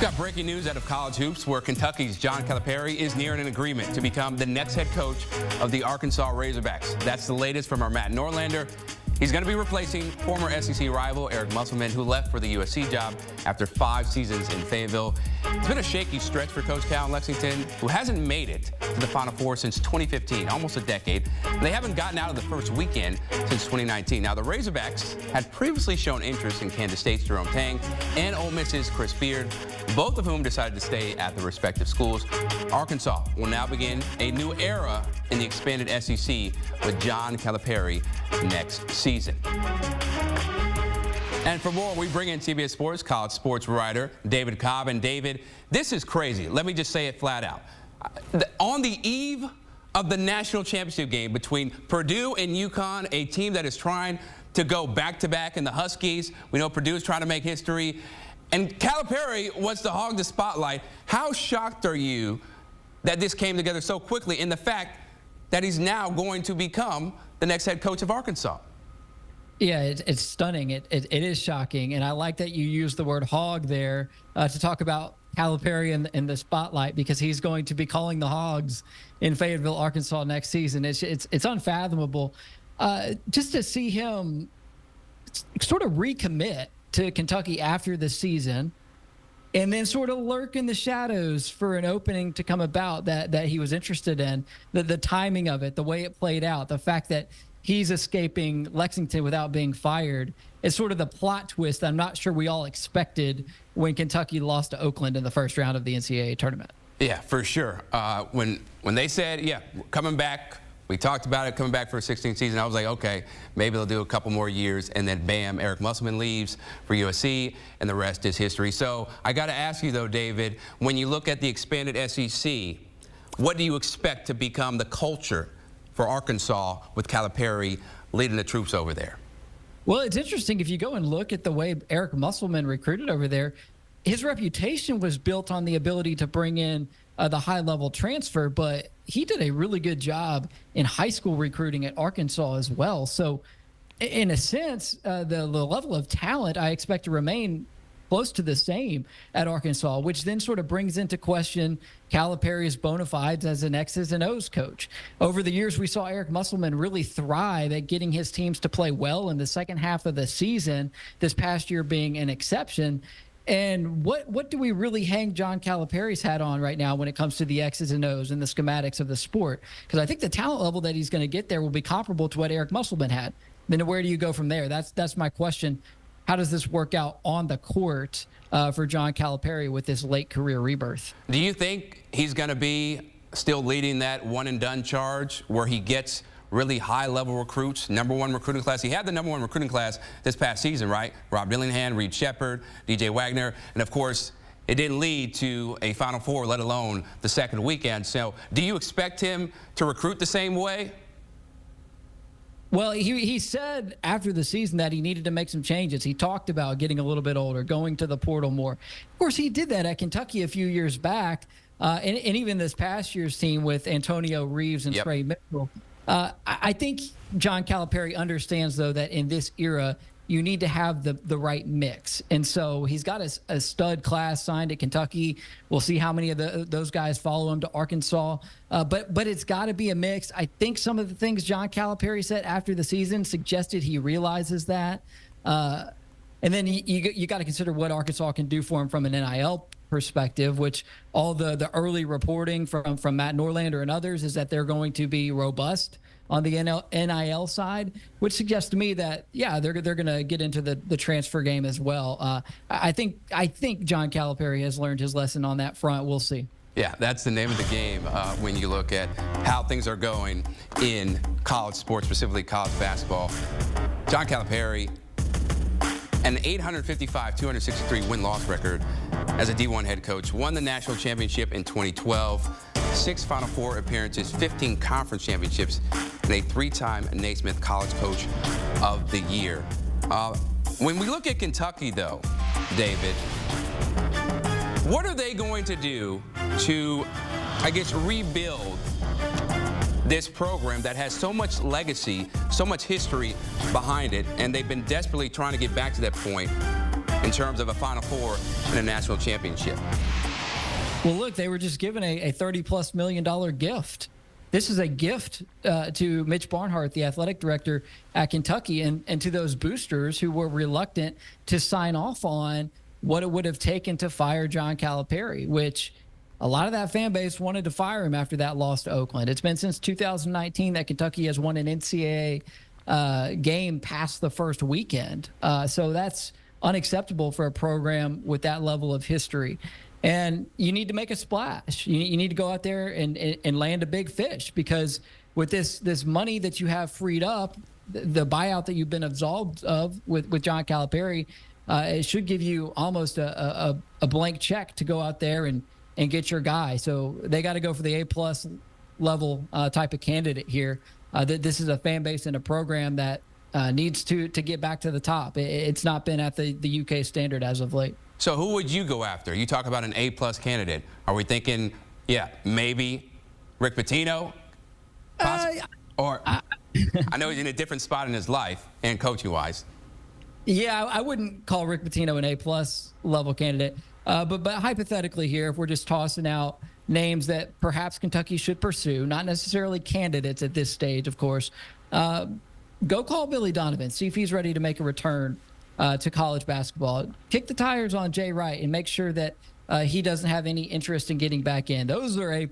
Got breaking news out of college hoops where Kentucky's John Calipari is nearing an agreement to become the next head coach of the Arkansas Razorbacks. That's the latest from our Matt Norlander. He's going to be replacing former SEC rival Eric Musselman, who left for the USC job after 5 seasons in Fayetteville. It's been a shaky stretch for Coach Cal in Lexington, who hasn't made it to the Final Four since 2015, almost a decade. They haven't gotten out of the first weekend since 2019. Now, the Razorbacks had previously shown interest in Kansas State's Jerome Tang and Ole Miss's Chris Beard, both of whom decided to stay at the respective schools. Arkansas will now begin a new era in the expanded SEC with John Calipari next season. And for more, we bring in CBS Sports college sports writer David Cobb. And David, this is crazy. Let me just say it flat out. On the eve of the national championship game between Purdue and UConn, a team that is trying to go back-to-back in the Huskies. We know Purdue is trying to make history. And Calipari wants to hog the spotlight. How shocked are you that this came together so quickly in the fact that he's now going to become the next head coach of Arkansas? Yeah, it's stunning. It is shocking. And I like that you used the word hog there to talk about Calipari in the spotlight, because he's going to be calling the Hogs in Fayetteville, Arkansas next season. It's unfathomable just to see him sort of recommit to Kentucky after the season and then sort of lurk in the shadows for an opening to come about that he was interested in. The timing of it, the way it played out, the fact that he's escaping Lexington without being fired. It's sort of the plot twist I'm not sure we all expected when Kentucky lost to Oakland in the first round of the NCAA tournament. Yeah, for sure. When they said, yeah, coming back, we talked about it, coming back for a 16th season, I was like, okay, maybe they'll do a couple more years, and then bam, Eric Musselman leaves for USC, and the rest is history. So I got to ask you, though, David, when you look at the expanded SEC, what do you expect to become the culture for Arkansas with Calipari leading the troops over there? Well, it's interesting. If you go and look at the way Eric Musselman recruited over there, his reputation was built on the ability to bring in the high-level transfer, but he did a really good job in high school recruiting at Arkansas as well. So in a sense, the level of talent I expect to remain close to the same at Arkansas, which then sort of brings into question Calipari's bona fides as an X's and O's coach. Over the years, we saw Eric Musselman really thrive at getting his teams to play well in the second half of the season, this past year being an exception. And what do we really hang John Calipari's hat on right now when it comes to the X's and O's and the schematics of the sport? Because I think the talent level that he's going to get there will be comparable to what Eric Musselman had. Then where do you go from there? That's my question. How does this work out on the court for John Calipari with this late career rebirth? Do you think he's going to be still leading that one-and-done charge where he gets really high-level recruits, #1 recruiting class? He had the #1 recruiting class this past season, right? Rob Dillingham, Reed Shepherd, DJ Wagner, and of course, it didn't lead to a Final Four, let alone the second weekend. So do you expect him to recruit the same way? Well, he said after the season that he needed to make some changes. He talked about getting a little bit older, going to the portal more. Of course, he did that at Kentucky a few years back, and even this past year's team with Antonio Reeves and Trey Mitchell. I think John Calipari understands, though, that in this era, you need to have the right mix. And so he's got a stud class signed at Kentucky. We'll see how many of those guys follow him to Arkansas. But it's got to be a mix. I think some of the things John Calipari said after the season suggested he realizes that. And then you got to consider what Arkansas can do for him from an NIL perspective, which all the early reporting from Matt Norlander and others is that they're going to be robust on the NIL side, which suggests to me that, yeah, they're going to get into the transfer game as well. I think John Calipari has learned his lesson on that front. We'll see. Yeah, that's the name of the game when you look at how things are going in college sports, specifically college basketball. John Calipari, an 855-263 win-loss record as a D1 head coach, won the national championship in 2012, 6 Final Four appearances, 15 conference championships, and a 3-time Naismith College Coach of the Year. When we look at Kentucky, though, David, what are they going to do to, I guess, rebuild this program that has so much legacy, so much history behind it, and they've been desperately trying to get back to that point? in terms of a Final Four and a national championship? Well, look, they were just given a $30+ million gift. This is a gift to Mitch Barnhart, the athletic director at Kentucky, and to those boosters who were reluctant to sign off on what it would have taken to fire John Calipari, which a lot of that fan base wanted to fire him after that loss to Oakland. It's been since 2019 that Kentucky has won an NCAA game past the first weekend. So that's unacceptable for a program with that level of history. And you need to make a splash. You need to go out there and land a big fish, because with this money that you have freed up, the buyout that you've been absolved of with John Calipari, it should give you almost a blank check to go out there and get your guy. So they got to go for the A+ level type of candidate here. This is a fan base and a program that needs to get back to the top. It's not been at the UK standard as of late. So who would you go after? You talk about an A+ candidate. Are we thinking, maybe Rick Pitino? Or I know he's in a different spot in his life and coaching-wise. Yeah, I wouldn't call Rick Pitino an A+ level candidate. But hypothetically here, if we're just tossing out names that perhaps Kentucky should pursue, not necessarily candidates at this stage, of course, go call Billy Donovan, see if he's ready to make a return to college basketball. Kick the tires on Jay Wright and make sure that he doesn't have any interest in getting back in. Those are A+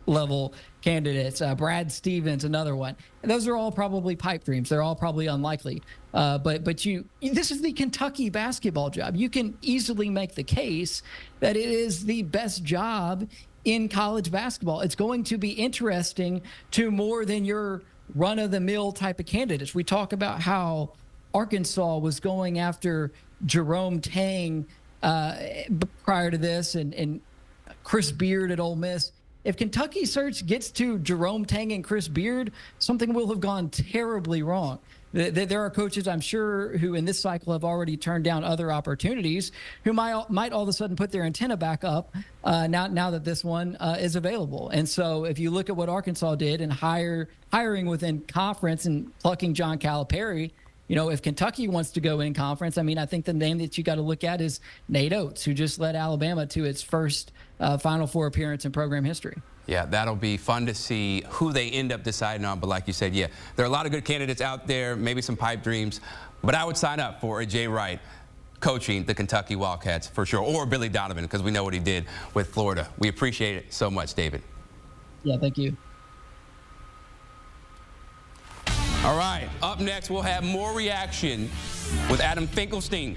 level candidates. Brad Stevens, another one. And those are all probably pipe dreams. They're all probably unlikely. But this is the Kentucky basketball job. You can easily make the case that it is the best job in college basketball. It's going to be interesting to more than your run-of-the-mill type of candidates. We talk about how Arkansas was going after Jerome Tang prior to this, and Chris Beard at Ole Miss. If Kentucky's search gets to Jerome Tang and Chris Beard, something will have gone terribly wrong. There are coaches, I'm sure, who in this cycle have already turned down other opportunities, who might all of a sudden put their antenna back up now that this one is available. And so if you look at what Arkansas did in hiring within conference and plucking John Calipari, if Kentucky wants to go in conference, I think the name that you got to look at is Nate Oates, who just led Alabama to its first Final Four appearance in program history. Yeah, that'll be fun to see who they end up deciding on. But like you said, there are a lot of good candidates out there, maybe some pipe dreams. But I would sign up for a Jay Wright coaching the Kentucky Wildcats for sure, or Billy Donovan, because we know what he did with Florida. We appreciate it so much, David. Yeah, thank you. All right, up next, we'll have more reaction with Adam Finkelstein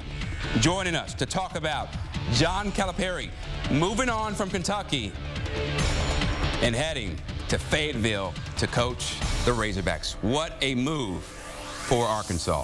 joining us to talk about John Calipari moving on from Kentucky and heading to Fayetteville to coach the Razorbacks. What a move for Arkansas.